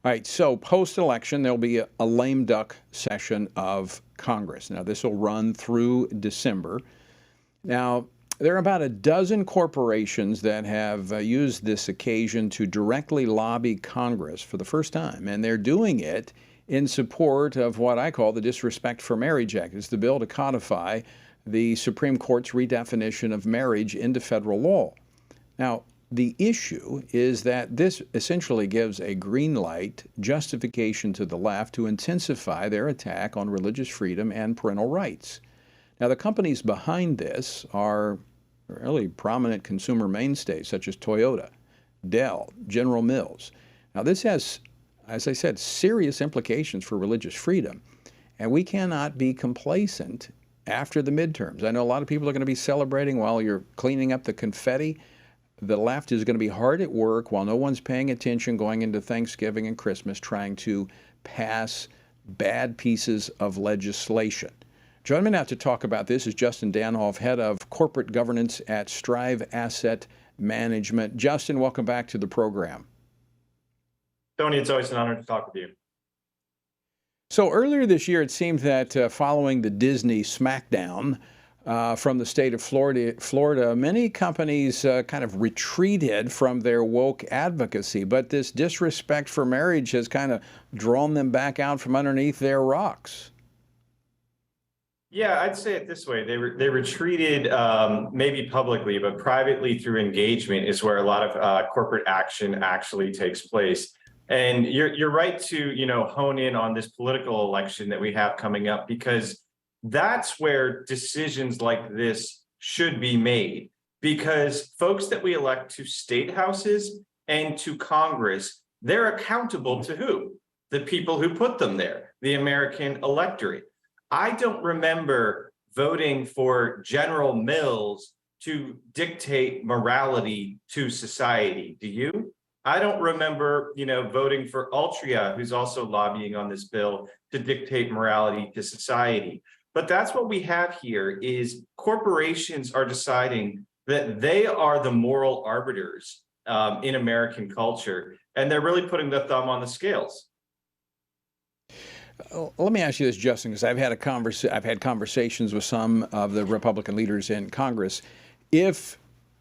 All right, so post-election, there'll be a lame duck session of Congress. Now, this will run through December. Now, there are about a dozen corporations that have used this occasion to directly lobby Congress for the first time, and they're doing it in support of what I call the Disrespect for Marriage Act. It's the bill to codify the Supreme Court's redefinition of marriage into federal law. Now, the issue is that this essentially gives a green light justification to the left to intensify their attack on religious freedom and parental rights. Now, the companies behind this are really prominent consumer mainstays such as Toyota, Dell, General Mills. Now, this has, as I said, serious implications for religious freedom, and we cannot be complacent after the midterms. I know a lot of people are going to be celebrating while you're cleaning up the confetti. The left is going to be hard at work while no one's paying attention going into Thanksgiving and Christmas trying to pass bad pieces of legislation. Joining me now to talk about this is Justin Danhof, head of corporate governance at Strive Asset Management. Justin, welcome back to the program. Tony, it's always an honor to talk with you. So earlier this year, it seemed that following the Disney smackdown from the state of Florida, many companies kind of retreated from their woke advocacy, but this disrespect for marriage has kind of drawn them back out from underneath their rocks. Yeah, I'd say it this way. They retreated maybe publicly, but privately through engagement is where a lot of corporate action actually takes place. And you're right to, hone in on this political election that we have coming up, because that's where decisions like this should be made, because folks that we elect to state houses and to Congress, they're accountable to who? The people who put them there, the American electorate. I don't remember voting for General Mills to dictate morality to society. Do you? I don't remember, voting for Altria, who's also lobbying on this bill, to dictate morality to society. But that's what we have here is corporations are deciding that they are the moral arbiters in American culture, and they're really putting the thumb on the scales. Let me ask you this, Justin, because I've had conversations with some of the Republican leaders in Congress. If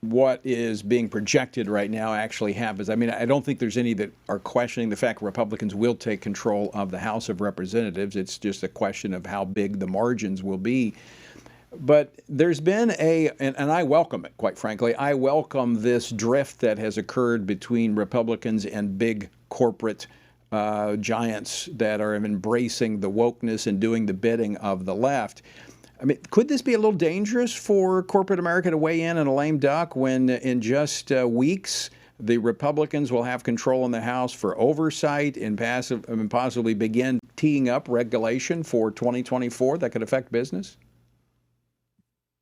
what is being projected right now actually happens, I mean, I don't think there's any that are questioning the fact Republicans will take control of the House of Representatives. It's just a question of how big the margins will be. But there's been and I welcome it, quite frankly. I welcome this drift that has occurred between Republicans and big corporate giants that are embracing the wokeness and doing the bidding of the left. I mean, could this be a little dangerous for corporate America to weigh in a lame duck when in just weeks the Republicans will have control in the House for oversight and possibly begin teeing up regulation for 2024 that could affect business?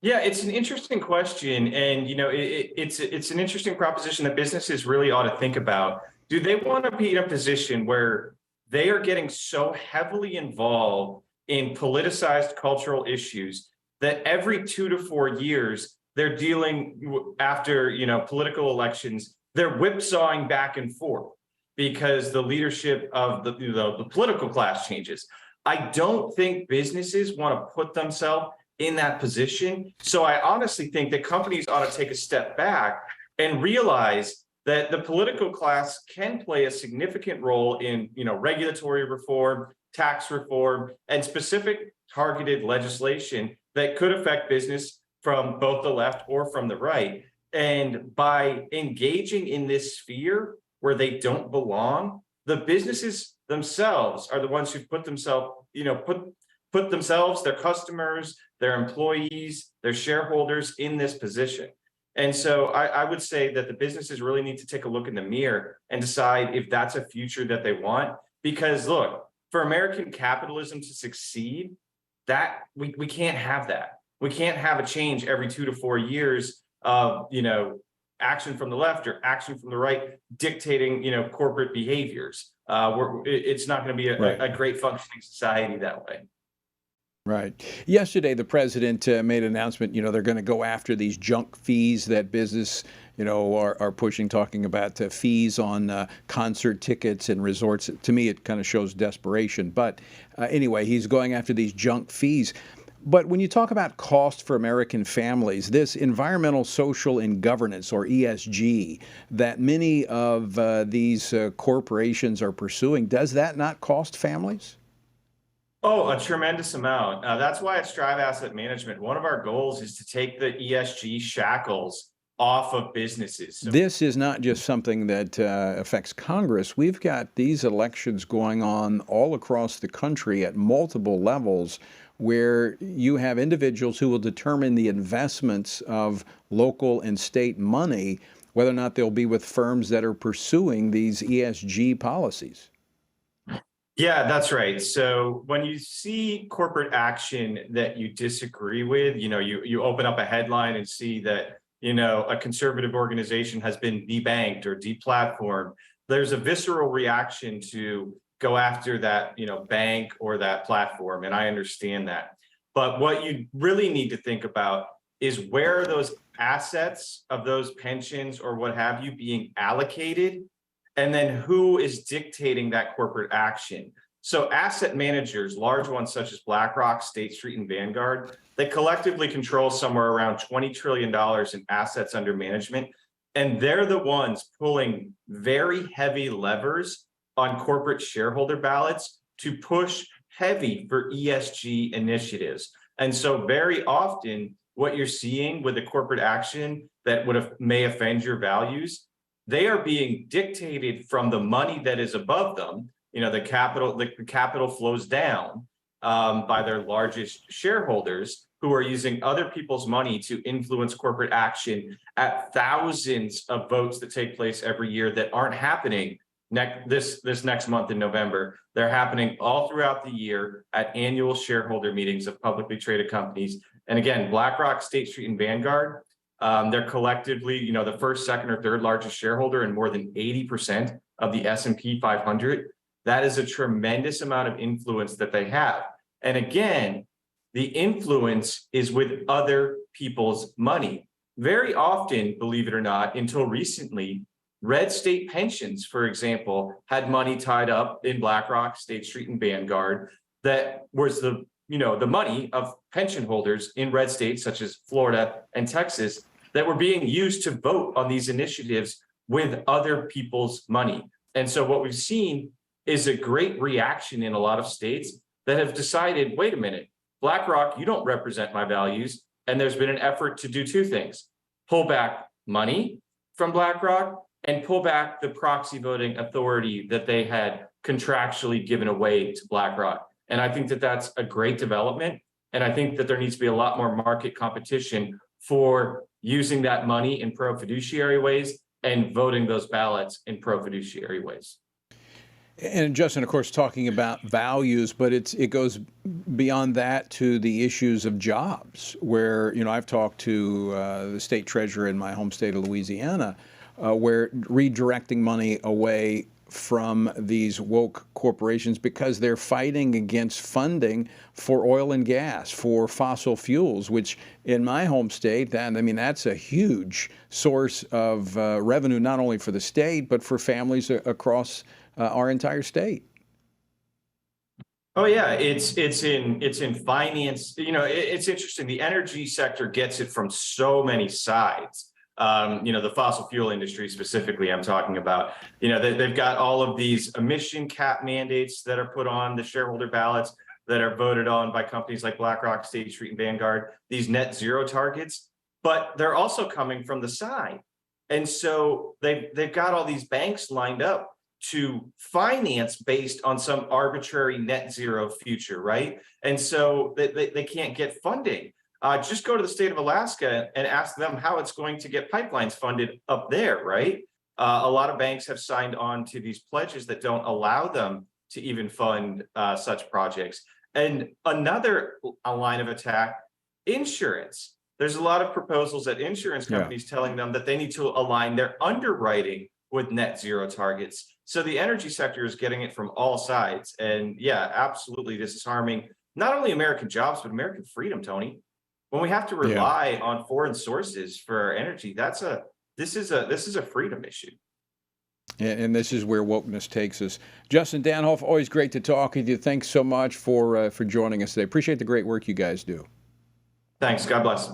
Yeah, it's an interesting question. And, it's an interesting proposition that businesses really ought to think about. Do they want to be in a position where they are getting so heavily involved in politicized cultural issues that every 2 to 4 years they're dealing after political elections, they're whipsawing back and forth because the leadership of the political class changes? I don't think businesses want to put themselves in that position. So I honestly think that companies ought to take a step back and realize that the political class can play a significant role in regulatory reform, tax reform, and specific targeted legislation that could affect business from both the left or from the right. And by engaging in this sphere where they don't belong, the businesses themselves are the ones who put themselves, put themselves, their customers, their employees, their shareholders in this position. And so I would say that the businesses really need to take a look in the mirror and decide if that's a future that they want. Because look, for American capitalism to succeed, that we can't have that. We can't have a change every 2 to 4 years of action from the left or action from the right dictating corporate behaviors. It's not going to be a great functioning society that way. Right. Yesterday, the president made an announcement. They're going to go after these junk fees that business, are pushing, talking about fees on concert tickets and resorts. To me, it kind of shows desperation. But anyway, he's going after these junk fees. But when you talk about cost for American families, this environmental, social, and governance, or ESG, that many of these corporations are pursuing, does that not cost families? Oh, a tremendous amount. That's why at Strive Asset Management, one of our goals is to take the ESG shackles off of businesses. So This is not just something that affects Congress. We've got these elections going on all across the country at multiple levels where you have individuals who will determine the investments of local and state money, whether or not they'll be with firms that are pursuing these ESG policies. yeah, that's right. So when you see corporate action that you disagree with, you open up a headline and see that, a conservative organization has been debanked or deplatformed. There's a visceral reaction to go after that, bank or that platform. And I understand that. But what you really need to think about is where are those assets of those pensions or what have you being allocated? And then who is dictating that corporate action? So asset managers, large ones such as BlackRock, State Street, and Vanguard, they collectively control somewhere around $20 trillion in assets under management. And they're the ones pulling very heavy levers on corporate shareholder ballots to push heavy for ESG initiatives. And so very often what you're seeing with the corporate action that may offend your values, they are being dictated from the money that is above them. The capital flows down by their largest shareholders who are using other people's money to influence corporate action at thousands of votes that take place every year that aren't happening this next month in November. They're happening all throughout the year at annual shareholder meetings of publicly traded companies. And again, BlackRock, State Street, and Vanguard, they're collectively, the first, second, or third largest shareholder in more than 80% of the S&P 500. That is a tremendous amount of influence that they have. And again, the influence is with other people's money. Very often, believe it or not, until recently, red state pensions, for example, had money tied up in BlackRock, State Street, and Vanguard that was the money of pension holders in red states such as Florida and Texas that were being used to vote on these initiatives with other people's money. And so what we've seen is a great reaction in a lot of states that have decided, wait a minute, BlackRock, you don't represent my values. And there's been an effort to do two things: pull back money from BlackRock and pull back the proxy voting authority that they had contractually given away to BlackRock. And I think that that's a great development. And I think that there needs to be a lot more market competition for using that money in pro-fiduciary ways and voting those ballots in pro-fiduciary ways. And Justin, of course, talking about values, but it goes beyond that to the issues of jobs, where, I've talked to the state treasurer in my home state of Louisiana, where redirecting money away from these woke corporations because they're fighting against funding for oil and gas, for fossil fuels, which in my home state, that's a huge source of revenue, not only for the state, but for families across our entire state. Oh yeah, it's in finance. It's interesting. The energy sector gets it from so many sides. The fossil fuel industry specifically, I'm talking about. They've got all of these emission cap mandates that are put on the shareholder ballots that are voted on by companies like BlackRock, State Street, and Vanguard. These net zero targets, but they're also coming from the side, and so they've got all these banks lined up to finance based on some arbitrary net zero future, right? And so they can't get funding. Just go to the state of Alaska and ask them how it's going to get pipelines funded up there, right? A lot of banks have signed on to these pledges that don't allow them to even fund such projects. And another line of attack, insurance. There's a lot of proposals at insurance companies telling them that they need to align their underwriting with net zero targets. So the energy sector is getting it from all sides. And yeah, absolutely, this is harming not only American jobs, but American freedom, Tony. When we have to Yeah. rely on foreign sources for our energy, this is a freedom issue. And this is where wokeness takes us. Justin Danhof, always great to talk with you. Thanks so much for joining us today. Appreciate the great work you guys do. Thanks. God bless.